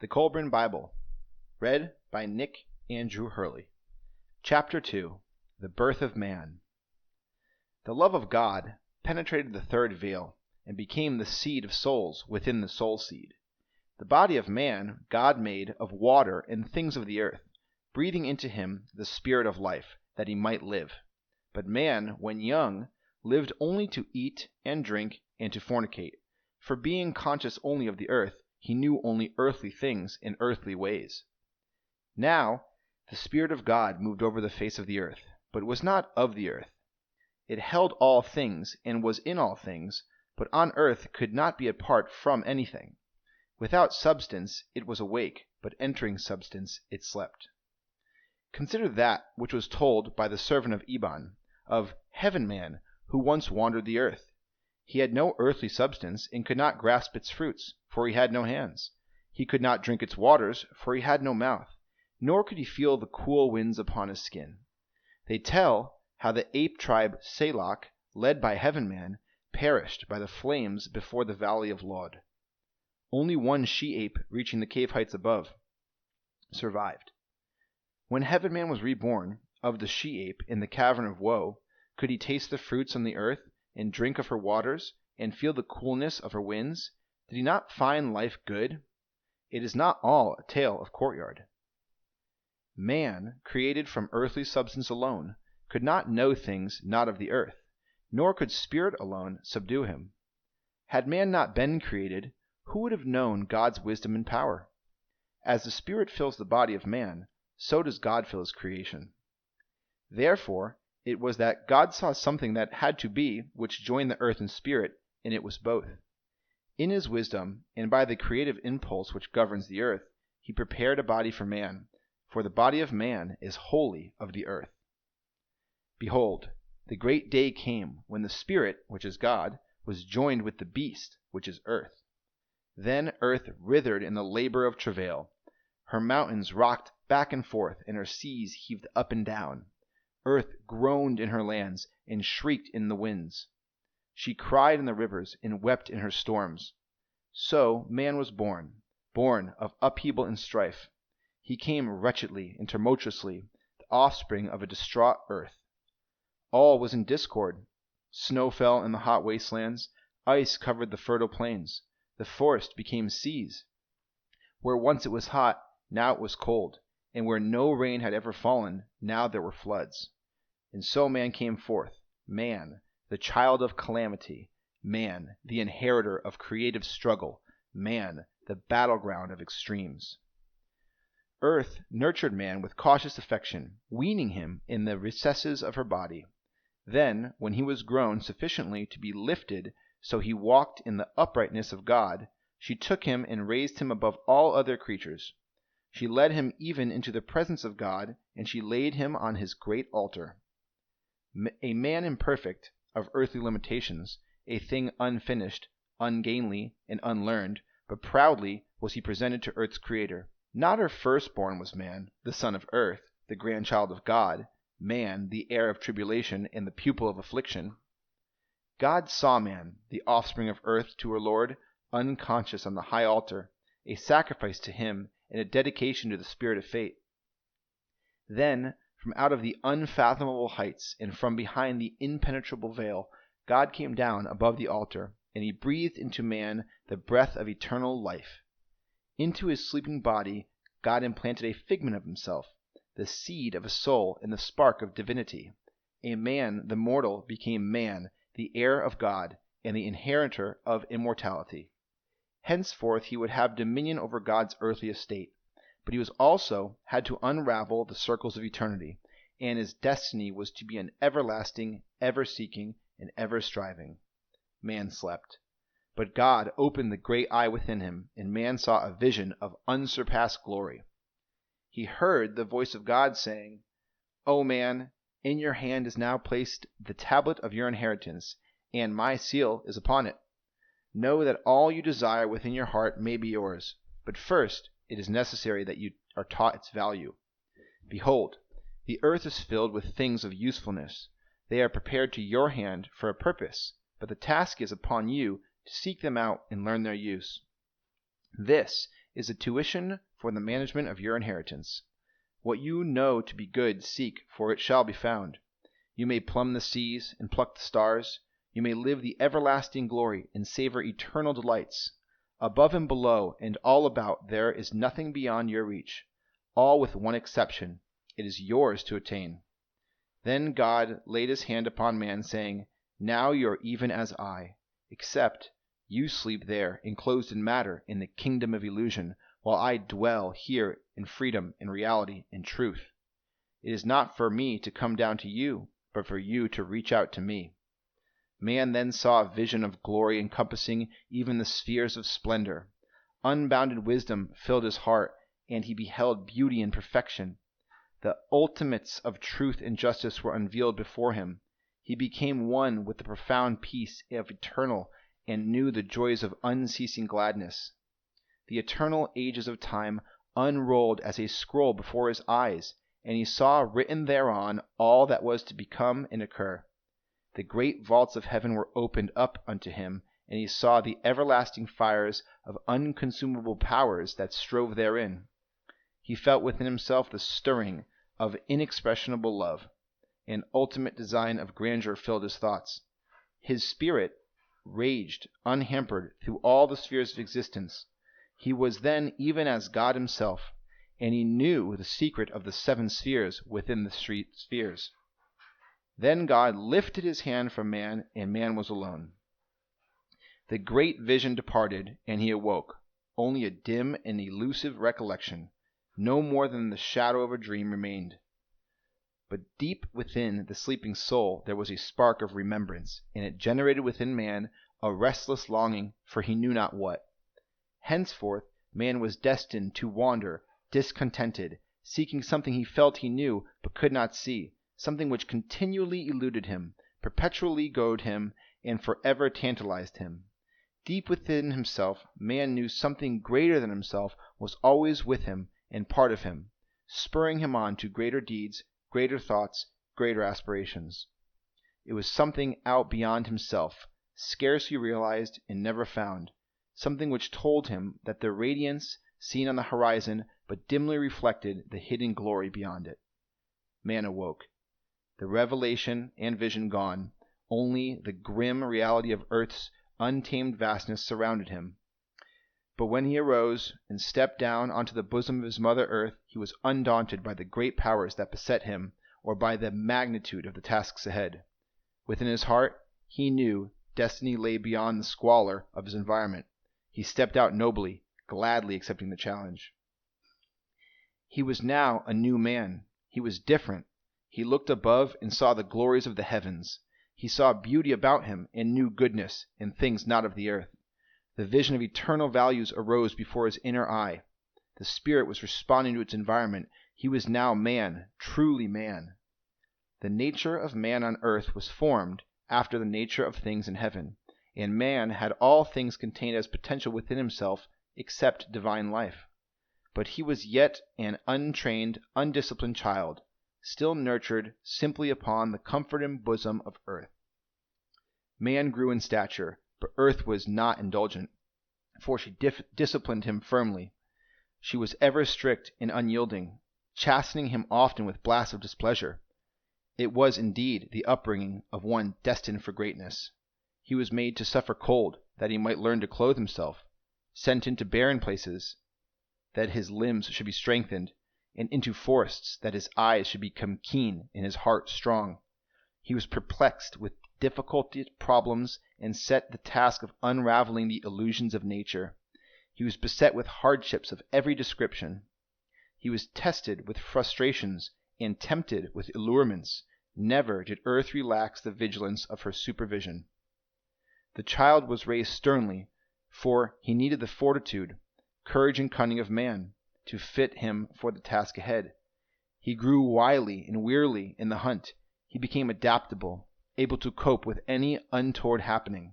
The Kolbrin Bible, read by Nick Andrew Hurley. Chapter 2. The Birth of Man. The love of God penetrated the third veil and became the seed of souls within the soul seed. The body of man God made of water and things of the earth, breathing into him the spirit of life, that he might live. But man, when young, lived only to eat and drink and to fornicate, for being conscious only of the earth, he knew only earthly things in earthly ways. Now the Spirit of God moved over the face of the earth, but was not of the earth. It held all things and was in all things, but on earth could not be apart from anything. Without substance it was awake, but entering substance it slept. Consider that which was told by the servant of Eban, of Heaven Man, who once wandered the earth. He had no earthly substance, and could not grasp its fruits, for he had no hands. He could not drink its waters, for he had no mouth, nor could he feel the cool winds upon his skin. They tell how the ape tribe Celtic, led by Heaven Man, perished by the flames before the valley of Lod. Only one she-ape, reaching the cave heights above, survived. When Heaven Man was reborn, of the she-ape in the cavern of woe, could he taste the fruits on the earth, and drink of her waters, and feel the coolness of her winds? Did he not find life good? It is not all a tale of courtyard. Man, created from earthly substance alone, could not know things not of the earth, nor could spirit alone subdue him. Had man not been created, who would have known God's wisdom and power? As the spirit fills the body of man, so does God fill his creation. Therefore it was that God saw something that had to be, which joined the earth and spirit, and it was both. In his wisdom, and by the creative impulse which governs the earth, he prepared a body for man, for the body of man is wholly of the earth. Behold, the great day came, when the spirit, which is God, was joined with the beast, which is earth. Then earth writhed in the labor of travail. Her mountains rocked back and forth, and her seas heaved up and down. Earth groaned in her lands, and shrieked in the winds. She cried in the rivers, and wept in her storms. So man was born of upheaval and strife. He came wretchedly and tumultuously, the offspring of a distraught earth. All was in discord. Snow fell in the hot wastelands, ice covered the fertile plains, the forest became seas. Where once it was hot, now it was cold, and where no rain had ever fallen, now there were floods. And so man came forth, man, the child of calamity, man, the inheritor of creative struggle, man, the battleground of extremes. Earth nurtured man with cautious affection, weaning him in the recesses of her body. Then, when he was grown sufficiently to be lifted so he walked in the uprightness of God, she took him and raised him above all other creatures. She led him even into the presence of God, and she laid him on his great altar. A man imperfect, of earthly limitations, a thing unfinished, ungainly, and unlearned, but proudly was he presented to earth's creator. Not her firstborn was man, the son of earth, the grandchild of God, man, the heir of tribulation and the pupil of affliction. God saw man, the offspring of earth to her Lord, unconscious on the high altar, a sacrifice to him and a dedication to the spirit of fate. Then, from out of the unfathomable heights and from behind the impenetrable veil, God came down above the altar, and he breathed into man the breath of eternal life. Into his sleeping body God implanted a figment of himself, the seed of a soul and the spark of divinity. A man, the mortal, became man, the heir of God, and the inheritor of immortality. Henceforth he would have dominion over God's earthly estate, but he was also had to unravel the circles of eternity, and his destiny was to be an everlasting, ever-seeking, and ever-striving. Man slept. But God opened the great eye within him, and man saw a vision of unsurpassed glory. He heard the voice of God saying, "O man, in your hand is now placed the tablet of your inheritance, and my seal is upon it. Know that all you desire within your heart may be yours, but first it is necessary that you are taught its value. Behold, the earth is filled with things of usefulness. They are prepared to your hand for a purpose, but the task is upon you to seek them out and learn their use. This is the tuition for the management of your inheritance. What you know to be good seek, for it shall be found. You may plumb the seas and pluck the stars. You may live the everlasting glory and savor eternal delights. Above and below and all about there is nothing beyond your reach. All with one exception. It is yours to attain. Then God laid his hand upon man, saying, Now you are even as I, except you sleep there, enclosed in matter, in the kingdom of illusion, while I dwell here in freedom, in reality, in truth. It is not for me to come down to you, but for you to reach out to me. Man then saw a vision of glory encompassing even the spheres of splendor. Unbounded wisdom filled his heart, and he beheld beauty and perfection. The ultimates of truth and justice were unveiled before him. He became one with the profound peace of eternal and knew the joys of unceasing gladness. The eternal ages of time unrolled as a scroll before his eyes, and he saw written thereon all that was to become and occur. The great vaults of heaven were opened up unto him, and he saw the everlasting fires of unconsumable powers that strove therein. He felt within himself the stirring of inexpressible love. An ultimate design of grandeur filled his thoughts. His spirit raged unhampered through all the spheres of existence. He was then even as God himself, and he knew the secret of the 7 spheres within the spheres. Then God lifted his hand from man, and man was alone. The great vision departed, and he awoke, only a dim and elusive recollection. No more than the shadow of a dream remained. But deep within the sleeping soul there was a spark of remembrance, and it generated within man a restless longing for he knew not what. Henceforth man was destined to wander, discontented, seeking something he felt he knew but could not see, something which continually eluded him, perpetually goaded him, and forever tantalized him. Deep within himself man knew something greater than himself was always with him and part of him, spurring him on to greater deeds, greater thoughts, greater aspirations. It was something out beyond himself, scarcely realized and never found, something which told him that the radiance seen on the horizon but dimly reflected the hidden glory beyond it. Man awoke. The revelation and vision gone, only the grim reality of earth's untamed vastness surrounded him. But when he arose and stepped down onto the bosom of his mother earth, he was undaunted by the great powers that beset him, or by the magnitude of the tasks ahead. Within his heart, he knew destiny lay beyond the squalor of his environment. He stepped out nobly, gladly accepting the challenge. He was now a new man. He was different. He looked above and saw the glories of the heavens. He saw beauty about him and knew goodness in things not of the earth. The vision of eternal values arose before his inner eye. The spirit was responding to its environment. He was now man, truly man. The nature of man on earth was formed after the nature of things in heaven, and man had all things contained as potential within himself except divine life. But he was yet an untrained, undisciplined child, still nurtured simply upon the comforting bosom of earth. Man grew in stature, but earth was not indulgent, for she disciplined him firmly. She was ever strict and unyielding, chastening him often with blasts of displeasure. It was indeed the upbringing of one destined for greatness. He was made to suffer cold, that he might learn to clothe himself, sent into barren places, that his limbs should be strengthened, and into forests, that his eyes should become keen and his heart strong. He was perplexed with difficult problems and set the task of unraveling the illusions of nature. He was beset with hardships of every description. He was tested with frustrations and tempted with allurements. Never did earth relax the vigilance of her supervision. The child was raised sternly, for he needed the fortitude, courage, and cunning of man to fit him for the task ahead. He grew wily and wearily in the hunt. He became adaptable, able to cope with any untoward happening.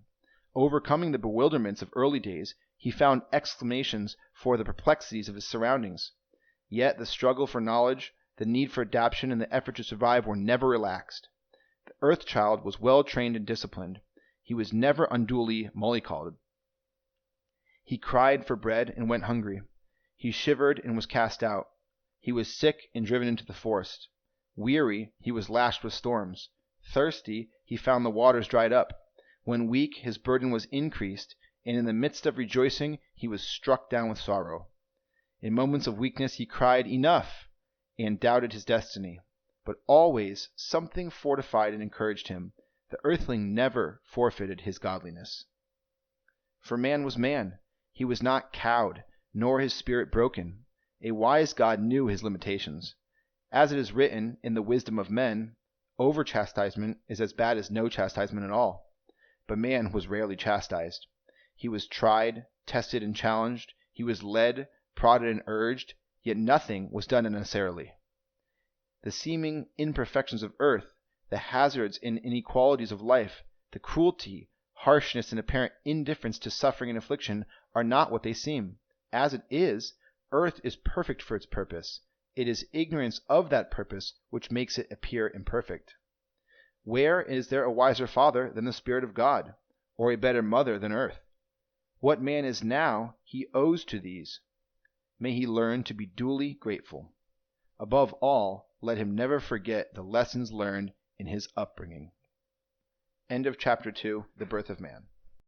Overcoming the bewilderments of early days, he found explanations for the perplexities of his surroundings. Yet the struggle for knowledge, the need for adaptation, and the effort to survive were never relaxed. The earth child was well trained and disciplined. He was never unduly mollycoddled. He cried for bread and went hungry. he shivered and was cast out. He was sick and driven into the forest. Weary, he was lashed with storms. Thirsty, he found the waters dried up. When weak, his burden was increased, and in the midst of rejoicing, he was struck down with sorrow. In moments of weakness, he cried, "Enough!" and doubted his destiny. But always something fortified and encouraged him. The earthling never forfeited his godliness. For man was man. He was not cowed, nor his spirit broken. A wise God knew his limitations. As it is written in the wisdom of men, over-chastisement is as bad as no chastisement at all. But man was rarely chastised. He was tried, tested, and challenged. He was led, prodded, and urged, yet nothing was done unnecessarily. The seeming imperfections of earth, the hazards and inequalities of life, the cruelty, harshness, and apparent indifference to suffering and affliction are not what they seem. As it is, earth is perfect for its purpose. It is ignorance of that purpose which makes it appear imperfect. Where is there a wiser father than the Spirit of God, or a better mother than earth? What man is now he owes to these. May he learn to be duly grateful. Above all, let him never forget the lessons learned in his upbringing. End of chapter 2, The Birth of Man.